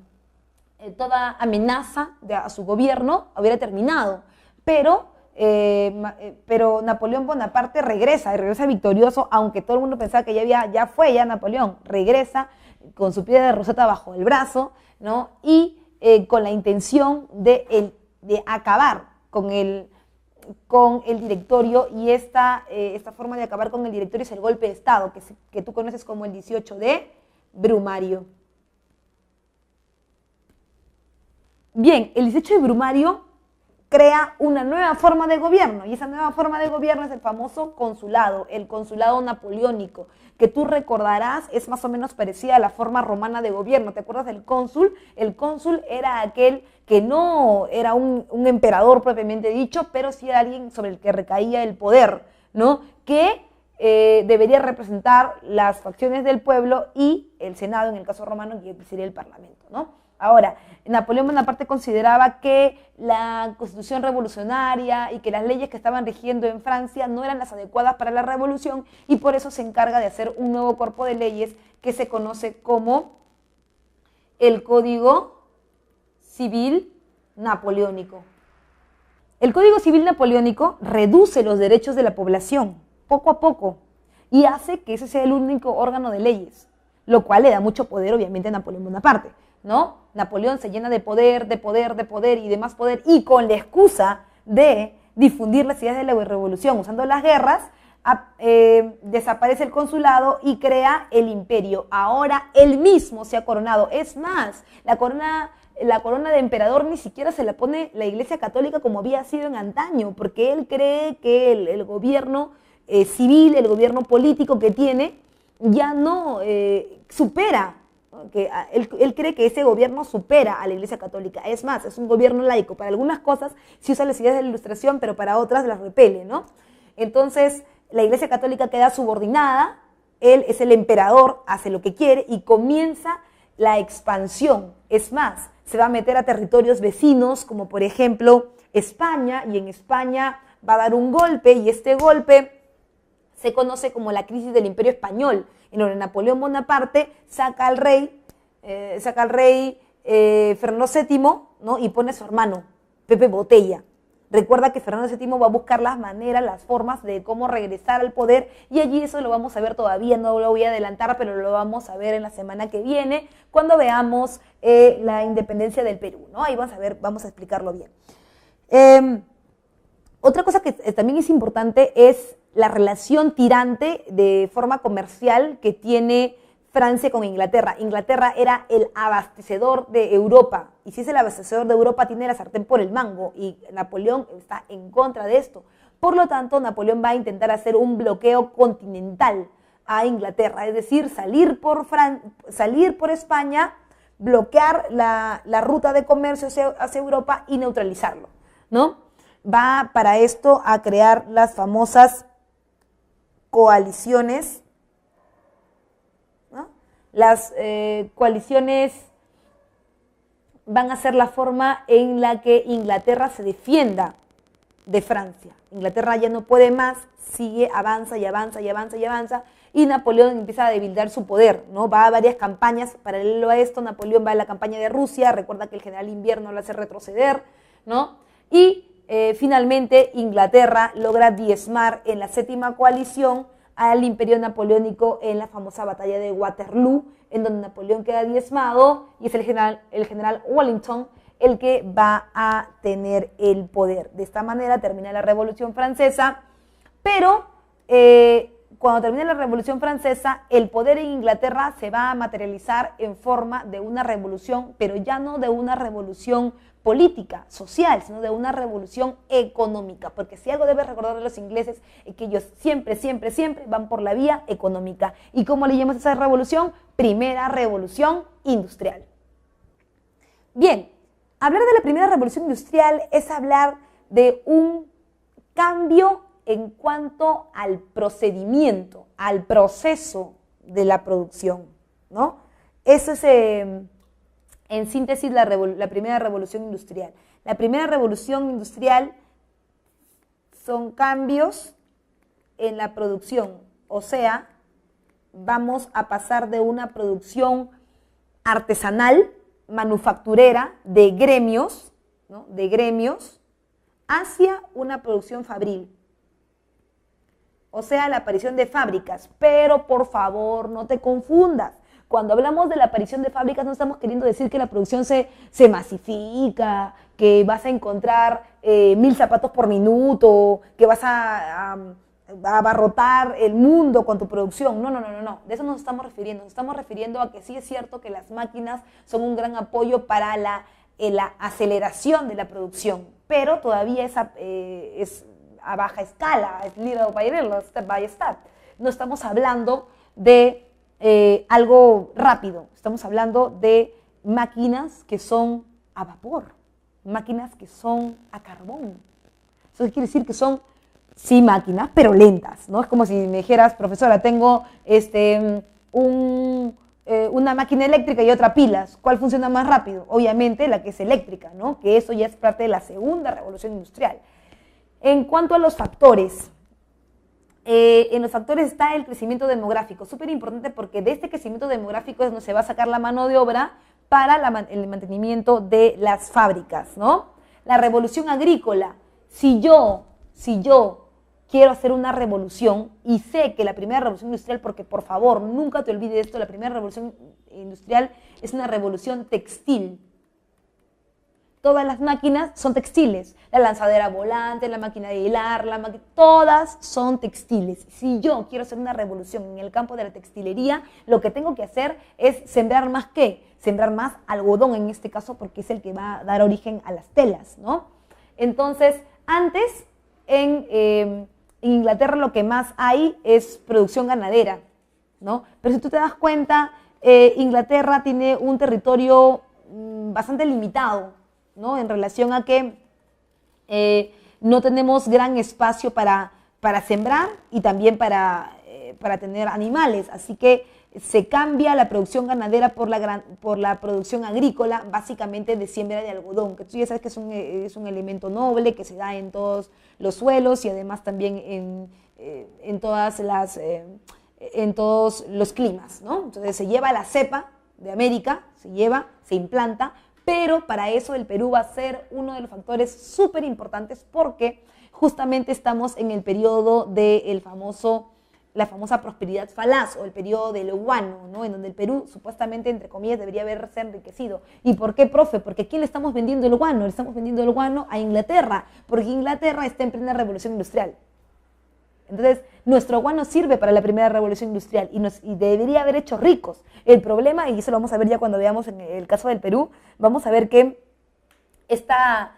amenaza a su gobierno hubiera terminado, pero Napoleón Bonaparte regresa victorioso, aunque todo el mundo pensaba que ya fue Napoleón, regresa con su piedra de Rosetta bajo el brazo, ¿no? Y con la intención de acabar con el directorio, y esta forma de acabar con el directorio es el golpe de Estado, que tú conoces como el 18 de Brumario. Bien, el 18 de Brumario crea una nueva forma de gobierno, y esa nueva forma de gobierno es el famoso consulado, el consulado napoleónico, que tú recordarás es más o menos parecida a la forma romana de gobierno. ¿Te acuerdas del cónsul? El cónsul era aquel que no era un emperador propiamente dicho, pero sí era alguien sobre el que recaía el poder, ¿no? Que debería representar las facciones del pueblo y el Senado, en el caso romano, que sería el Parlamento, ¿no? Ahora, Napoleón Bonaparte consideraba que la constitución revolucionaria y que las leyes que estaban rigiendo en Francia no eran las adecuadas para la revolución, y por eso se encarga de hacer un nuevo cuerpo de leyes que se conoce como el Código Civil Napoleónico. El Código Civil Napoleónico reduce los derechos de la población poco a poco y hace que ese sea el único órgano de leyes, lo cual le da mucho poder obviamente a Napoleón Bonaparte, ¿no? Napoleón se llena de poder y de más poder, y con la excusa de difundir las ideas de la revolución usando las guerras, desaparece el consulado y crea el imperio. Ahora él mismo se ha coronado. Es más, la corona de emperador ni siquiera se la pone la Iglesia Católica como había sido en antaño, porque él cree que el gobierno civil, el gobierno político que tiene, ya no supera, que él cree que ese gobierno supera a la Iglesia Católica. Es más, es un gobierno laico. Para algunas cosas sí usa las ideas de la Ilustración, pero para otras las repele, ¿no? Entonces, la Iglesia Católica queda subordinada, él es el emperador, hace lo que quiere y comienza la expansión. Es más, se va a meter a territorios vecinos, como por ejemplo España, y en España va a dar un golpe, y este golpe se conoce como la crisis del Imperio Español, en donde Napoleón Bonaparte saca al rey Fernando VII, ¿no? Y pone a su hermano, Pepe Botella. Recuerda que Fernando VII va a buscar las maneras, las formas de cómo regresar al poder, y allí eso lo vamos a ver todavía, no lo voy a adelantar, pero lo vamos a ver en la semana que viene, cuando veamos la independencia del Perú, ¿no? Ahí vamos a ver, vamos a explicarlo bien. Otra cosa que también es importante es la relación tirante de forma comercial que tiene Francia con Inglaterra. Inglaterra era el abastecedor de Europa, y si es el abastecedor de Europa, tiene la sartén por el mango, y Napoleón está en contra de esto. Por lo tanto, Napoleón va a intentar hacer un bloqueo continental a Inglaterra, es decir, salir por España, bloquear la ruta de comercio hacia Europa y neutralizarlo, ¿no? Va para esto a crear las famosas coaliciones. Las coaliciones van a ser la forma en la que Inglaterra se defienda de Francia. Inglaterra ya no puede más, sigue, avanza y avanza y avanza y avanza, y Napoleón empieza a debilitar su poder, ¿no? Va a varias campañas. Paralelo a esto, Napoleón va a la campaña de Rusia, recuerda que el general Invierno lo hace retroceder, ¿no? Y finalmente Inglaterra logra diezmar en la séptima coalición al imperio napoleónico en la famosa batalla de Waterloo, en donde Napoleón queda diezmado, y es el general Wellington el que va a tener el poder. De esta manera termina la Revolución Francesa, pero cuando termine la Revolución Francesa, el poder en Inglaterra se va a materializar en forma de una revolución, pero ya no de una revolución política, social, sino de una revolución económica, porque si algo debe recordar de los ingleses es que ellos siempre van por la vía económica. ¿Y cómo le llamamos a esa revolución? Primera Revolución Industrial. Bien, hablar de la Primera Revolución Industrial es hablar de un cambio en cuanto al procedimiento, al proceso de la producción, ¿no? Eso es, en síntesis, la Primera Revolución Industrial. La Primera Revolución Industrial son cambios en la producción, o sea, vamos a pasar de una producción artesanal, manufacturera, de gremios, ¿no? De gremios, hacia una producción fabril. O sea, la aparición de fábricas. Pero por favor, no te confundas. Cuando hablamos de la aparición de fábricas, no estamos queriendo decir que la producción se masifica, que vas a encontrar 1000 zapatos por minuto, que vas a abarrotar el mundo con tu producción. No. De eso nos estamos refiriendo. Nos estamos refiriendo a que sí es cierto que las máquinas son un gran apoyo para la aceleración de la producción, pero todavía es a baja escala, es little by little, step by step. No estamos hablando de algo rápido, estamos hablando de máquinas que son a vapor, máquinas que son a carbón. Eso quiere decir que son, sí, máquinas, pero lentas, ¿no? Es como si me dijeras, profesora, tengo una máquina eléctrica y otra pilas. ¿Cuál funciona más rápido? Obviamente la que es eléctrica, ¿no? Que eso ya es parte de la segunda revolución industrial. En cuanto a los factores, en los factores está el crecimiento demográfico, súper importante, porque de este crecimiento demográfico es donde se va a sacar la mano de obra para el mantenimiento de las fábricas, ¿no? La revolución agrícola. Si yo quiero hacer una revolución, y sé que la primera revolución industrial, porque por favor, nunca te olvides de esto, la primera revolución industrial es una revolución textil. Todas las máquinas son textiles, la lanzadera volante, la máquina de hilar, todas son textiles. Si yo quiero hacer una revolución en el campo de la textilería, lo que tengo que hacer es sembrar más ¿qué? Sembrar más algodón en este caso, porque es el que va a dar origen a las telas, ¿no? Entonces, antes en Inglaterra lo que más hay es producción ganadera, ¿no? Pero si tú te das cuenta, Inglaterra tiene un territorio bastante limitado, ¿no? En relación a que no tenemos gran espacio para sembrar y también para tener animales. Así que se cambia la producción ganadera por la producción agrícola, básicamente de siembra de algodón, que tú ya sabes que es un elemento noble que se da en todos los suelos y además también en todos los climas, ¿no? Entonces se lleva la cepa de América, se implanta, pero para eso el Perú va a ser uno de los factores súper importantes porque justamente estamos en el periodo de la famosa prosperidad falaz o el periodo del guano, ¿no? En donde el Perú supuestamente, entre comillas, debería haberse enriquecido. ¿Y por qué, profe? Porque ¿a quién le estamos vendiendo el guano? Le estamos vendiendo el guano a Inglaterra, porque Inglaterra está en plena revolución industrial. Entonces, nuestro guano sirve para la primera revolución industrial y debería haber hecho ricos. El problema, y eso lo vamos a ver ya cuando veamos en el caso del Perú, vamos a ver que esta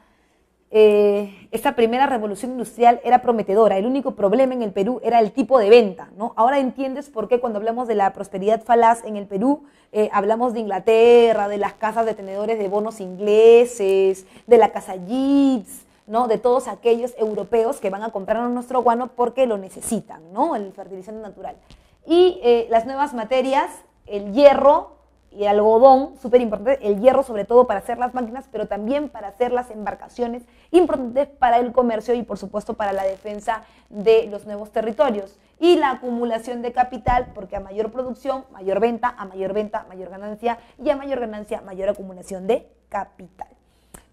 primera revolución industrial era prometedora. El único problema en el Perú era el tipo de venta, ¿no? Ahora entiendes por qué cuando hablamos de la prosperidad falaz en el Perú, hablamos de Inglaterra, de las casas de tenedores de bonos ingleses, de la casa Jeeves, ¿no? De todos aquellos europeos que van a comprar nuestro guano porque lo necesitan, ¿no? El fertilizante natural. Y las nuevas materias, el hierro y el algodón, súper importante, el hierro sobre todo para hacer las máquinas, pero también para hacer las embarcaciones, importantes para el comercio y por supuesto para la defensa de los nuevos territorios. Y la acumulación de capital, porque a mayor producción, mayor venta, a mayor venta, mayor ganancia, y a mayor ganancia, mayor acumulación de capital.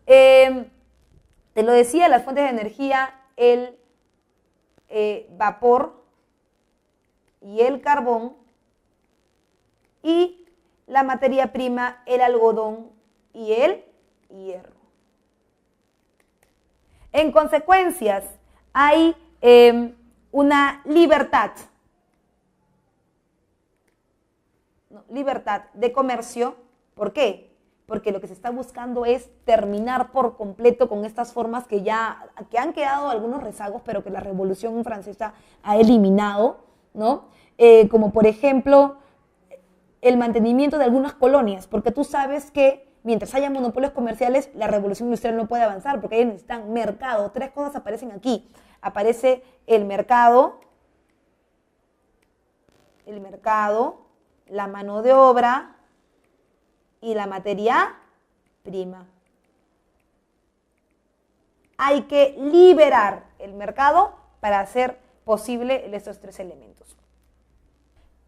Te lo decía, las fuentes de energía, el vapor y el carbón, y la materia prima, el algodón y el hierro. En consecuencias, hay una libertad de comercio. ¿Por qué? Porque lo que se está buscando es terminar por completo con estas formas que han quedado algunos rezagos, pero que la Revolución Francesa ha eliminado, ¿no? Como por ejemplo el mantenimiento de algunas colonias, porque tú sabes que mientras haya monopolios comerciales, la revolución industrial no puede avanzar, porque ahí necesitan mercado. Tres cosas aparecen aquí. Aparece el mercado, la mano de obra y la materia prima. Hay que liberar el mercado para hacer posible estos tres elementos.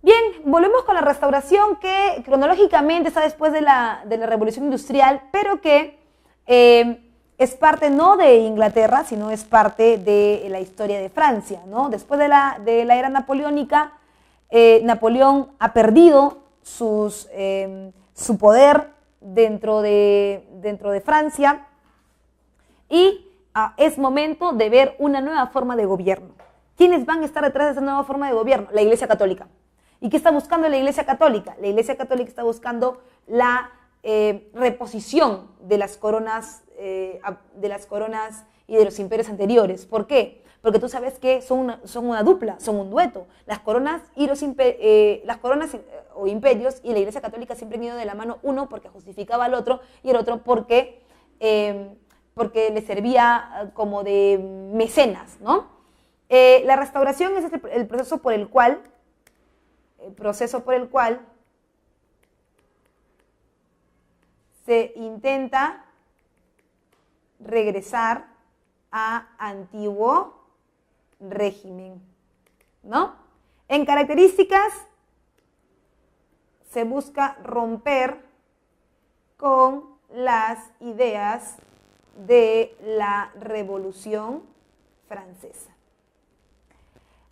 Bien, volvemos con la restauración que cronológicamente está después de la Revolución Industrial, pero que es parte no de Inglaterra, sino es parte de la historia de Francia, ¿no? Después de la era napoleónica, Napoleón ha perdido su poder dentro de Francia y es momento de ver una nueva forma de gobierno. ¿Quiénes van a estar detrás de esa nueva forma de gobierno? La Iglesia Católica. ¿Y qué está buscando la Iglesia Católica? La Iglesia Católica está buscando la reposición de las coronas y de los imperios anteriores. ¿Por qué? Porque tú sabes que son una dupla, son un dueto. Las coronas o imperios y la Iglesia Católica siempre han ido de la mano, uno porque justificaba al otro y el otro porque le servía como de mecenas, ¿no? La restauración es el proceso por el cual se intenta regresar a antiguo régimen, ¿no? En características, se busca romper con las ideas de la Revolución Francesa.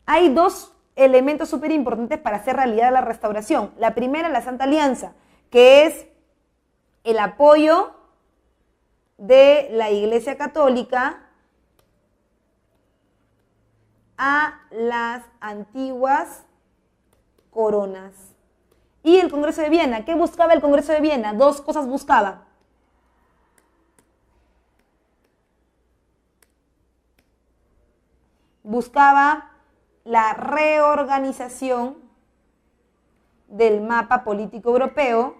Hay dos elementos súper importantes para hacer realidad la restauración. La primera, la Santa Alianza, que es el apoyo de la Iglesia Católica a las antiguas coronas. Y el Congreso de Viena, ¿qué buscaba el Congreso de Viena? Dos cosas buscaba. Buscaba la reorganización del mapa político europeo,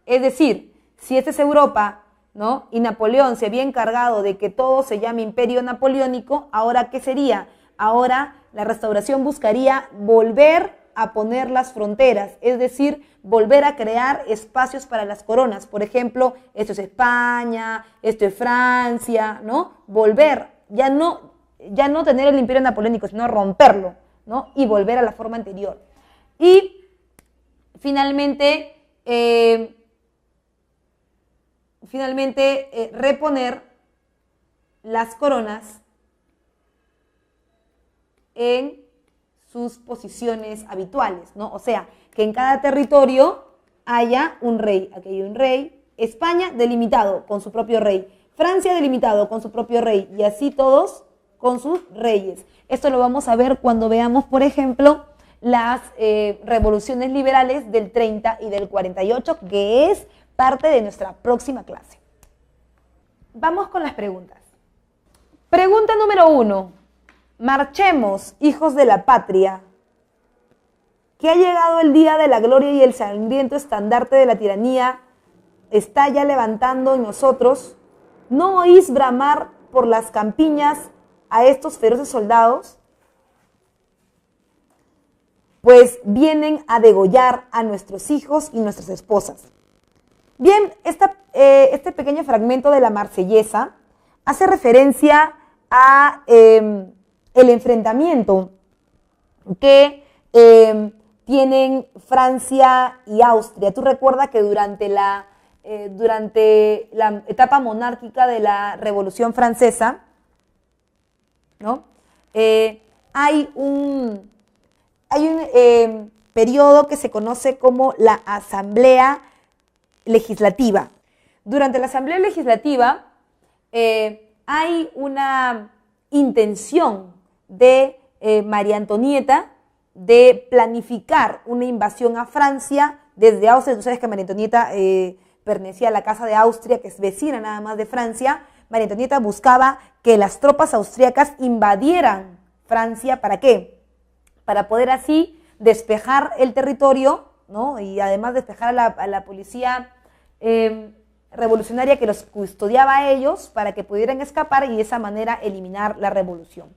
es decir, si esta es Europa, ¿no? Y Napoleón se había encargado de que todo se llame Imperio Napoleónico, ¿ahora qué sería? Ahora La restauración buscaría volver a poner las fronteras, es decir, volver a crear espacios para las coronas. Por ejemplo, esto es España, esto es Francia, ¿no? Volver, ya no tener el imperio napoleónico, sino romperlo, ¿no? Y volver a la forma anterior. Y finalmente, reponer las coronas en sus posiciones habituales, ¿no? O sea, que en cada territorio haya un rey. Aquí hay un rey. España delimitado con su propio rey. Francia delimitado con su propio rey. Y así todos con sus reyes. Esto lo vamos a ver cuando veamos, por ejemplo, las revoluciones liberales del 30 y del 48, que es parte de nuestra próxima clase. Vamos con las preguntas. Pregunta número 1. Marchemos, hijos de la patria, que ha llegado el día de la gloria y el sangriento estandarte de la tiranía está ya levantando en nosotros. ¿No oís bramar por las campiñas a estos feroces soldados? Pues vienen a degollar a nuestros hijos y nuestras esposas. Bien, este pequeño fragmento de la Marsellesa hace referencia a el enfrentamiento que tienen Francia y Austria. Tú recuerdas que durante la etapa monárquica de la Revolución Francesa, ¿no? Hay un periodo que se conoce como la Asamblea Legislativa. Durante la Asamblea Legislativa hay una intención de María Antonieta de planificar una invasión a Francia desde Austria. Tú sabes que María Antonieta pertenecía a la Casa de Austria, que es vecina nada más de Francia. María Antonieta buscaba que las tropas austríacas invadieran Francia. ¿Para qué? Para poder así despejar el territorio, ¿no? Y además despejar a la policía revolucionaria que los custodiaba a ellos para que pudieran escapar y de esa manera eliminar la revolución.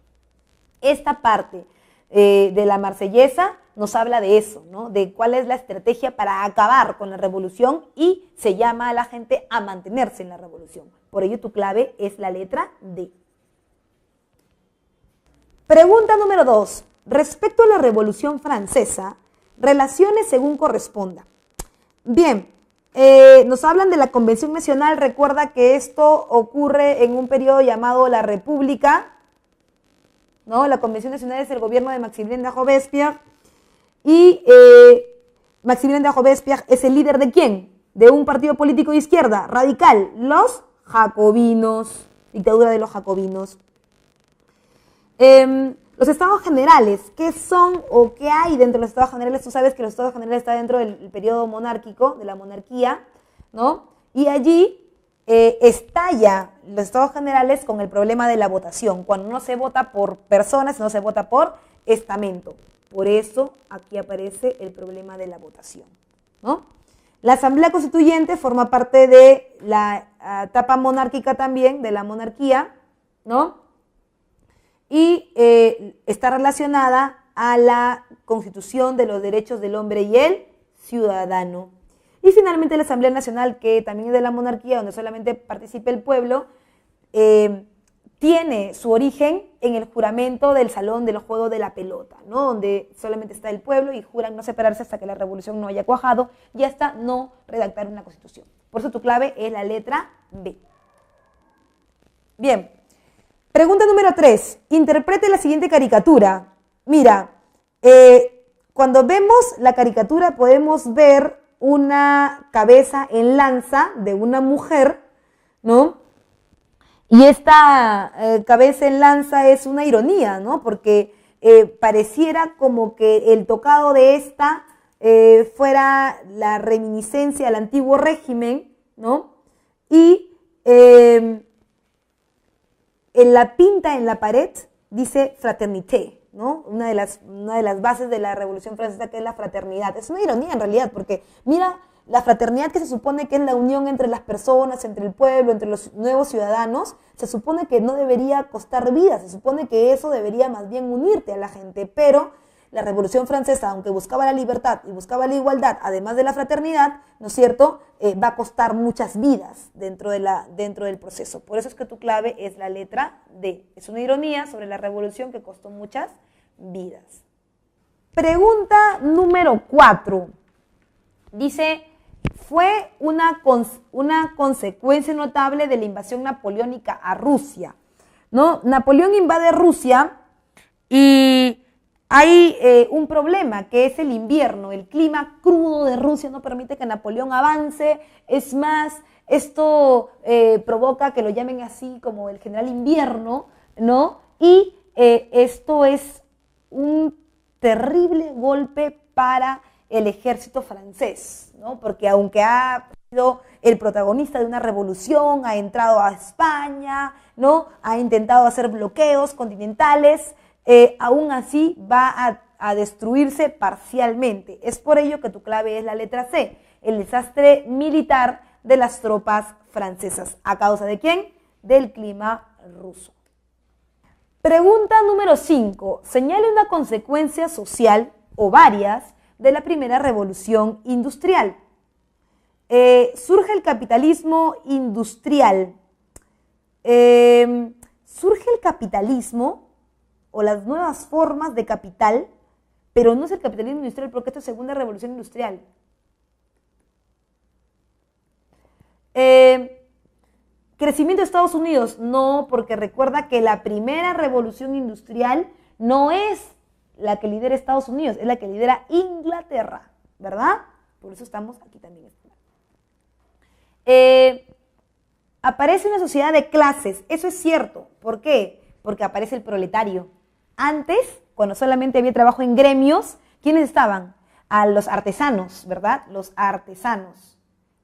Esta parte de la Marsellesa nos habla de eso, ¿no? De cuál es la estrategia para acabar con la revolución y se llama a la gente a mantenerse en la revolución. Por ello tu clave es la letra D. Pregunta número 2. Respecto a la Revolución Francesa, relaciones según corresponda. Bien, nos hablan de la Convención Nacional. Recuerda que esto ocurre en un periodo llamado la República, ¿no? La Convención Nacional es el gobierno de Maximilien de Robespierre y Maximilien de Robespierre es el líder ¿de quién? De un partido político de izquierda radical, los jacobinos, dictadura de los jacobinos. Los estados generales, ¿qué son o qué hay dentro de los estados generales? Tú sabes que los estados generales están dentro del periodo monárquico, de la monarquía, ¿no? Y allí estalla los estados generales con el problema de la votación, cuando no se vota por personas, sino se vota por estamento. Por eso aquí aparece el problema de la votación, ¿no? La Asamblea Constituyente forma parte de la etapa monárquica también, de la monarquía, ¿no? Y está relacionada a la Constitución de los Derechos del Hombre y el Ciudadano. Y finalmente la Asamblea Nacional, que también es de la monarquía, donde solamente participa el pueblo, tiene su origen en el juramento del Salón de los Juegos de la Pelota, ¿no? Donde solamente está el pueblo y juran no separarse hasta que la revolución no haya cuajado y hasta no redactar una constitución. Por eso tu clave es la letra B. Bien. Pregunta número 3. Interprete la siguiente caricatura. Mira, cuando vemos la caricatura podemos ver una cabeza en lanza de una mujer, ¿no? Y esta cabeza en lanza es una ironía, ¿no? Porque pareciera como que el tocado de esta fuera la reminiscencia al antiguo régimen, ¿no? Y en la pinta en la pared dice fraternité, ¿no? Una de las bases de la Revolución Francesa, que es la fraternidad. Es una ironía en realidad, porque mira La fraternidad, que se supone que es la unión entre las personas, entre el pueblo, entre los nuevos ciudadanos, se supone que no debería costar vidas, se supone que eso debería más bien unirte a la gente, pero la Revolución Francesa, aunque buscaba la libertad y buscaba la igualdad, además de la fraternidad, ¿no es cierto?, va a costar muchas vidas dentro del proceso. Por eso es que tu clave es la letra D. Es una ironía sobre la revolución que costó muchas vidas. Pregunta número 4. Dice, fue una consecuencia notable de la invasión napoleónica a Rusia, ¿no? Napoleón invade Rusia y hay un problema, que es el invierno. El clima crudo de Rusia no permite que Napoleón avance. Es más, esto provoca que lo llamen así como el general invierno, ¿no? Y esto es un terrible golpe para el ejército francés, ¿no? Porque aunque ha sido el protagonista de una revolución, ha entrado a España, ¿no? Ha intentado hacer bloqueos continentales, aún así va a destruirse parcialmente. Es por ello que tu clave es la letra C, el desastre militar de las tropas francesas. ¿A causa de quién? Del clima ruso. Pregunta número 5. Señale una consecuencia social o varias de la primera revolución industrial. Surge el capitalismo industrial. Surge el capitalismo o las nuevas formas de capital, pero no es el capitalismo industrial porque esto es segunda revolución industrial. Crecimiento de Estados Unidos, no, porque recuerda que la primera revolución industrial no es la que lidera Estados Unidos, es la que lidera Inglaterra, ¿verdad? Por eso estamos aquí también. Aparece una sociedad de clases, eso es cierto. ¿Por qué? Porque aparece el proletario. Antes, cuando solamente había trabajo en gremios, ¿quiénes estaban? A los artesanos, ¿verdad? Los artesanos.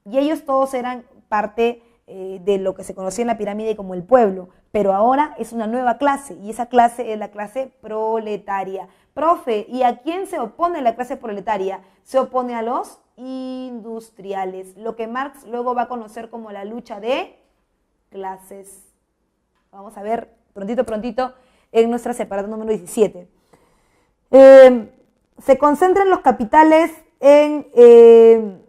Y ellos todos eran parte de lo que se conocía en la pirámide como el pueblo, pero ahora es una nueva clase y esa clase es la clase proletaria. Profe, ¿y a quién se opone la clase proletaria? Se opone a los industriales, lo que Marx luego va a conocer como la lucha de clases. Vamos a ver prontito en nuestra separata número 17. Se concentran los capitales en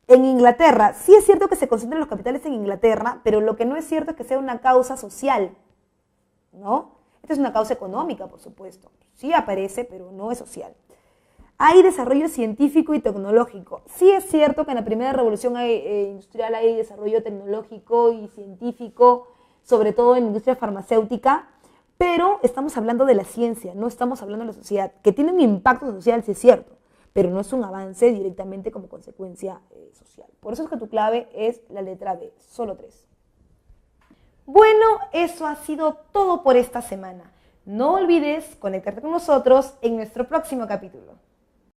Inglaterra. Sí es cierto que se concentran los capitales en Inglaterra, pero lo que no es cierto es que sea una causa social, ¿no? Esta es una causa económica, por supuesto. Sí aparece, pero no es social. Hay desarrollo científico y tecnológico. Sí es cierto que en la primera revolución industrial hay desarrollo tecnológico y científico, sobre todo en la industria farmacéutica, pero estamos hablando de la ciencia, no estamos hablando de la sociedad, que tiene un impacto social, sí es cierto, pero no es un avance directamente como consecuencia social. Por eso es que tu clave es la letra B, solo 3. Bueno, eso ha sido todo por esta semana. No olvides conectarte con nosotros en nuestro próximo capítulo.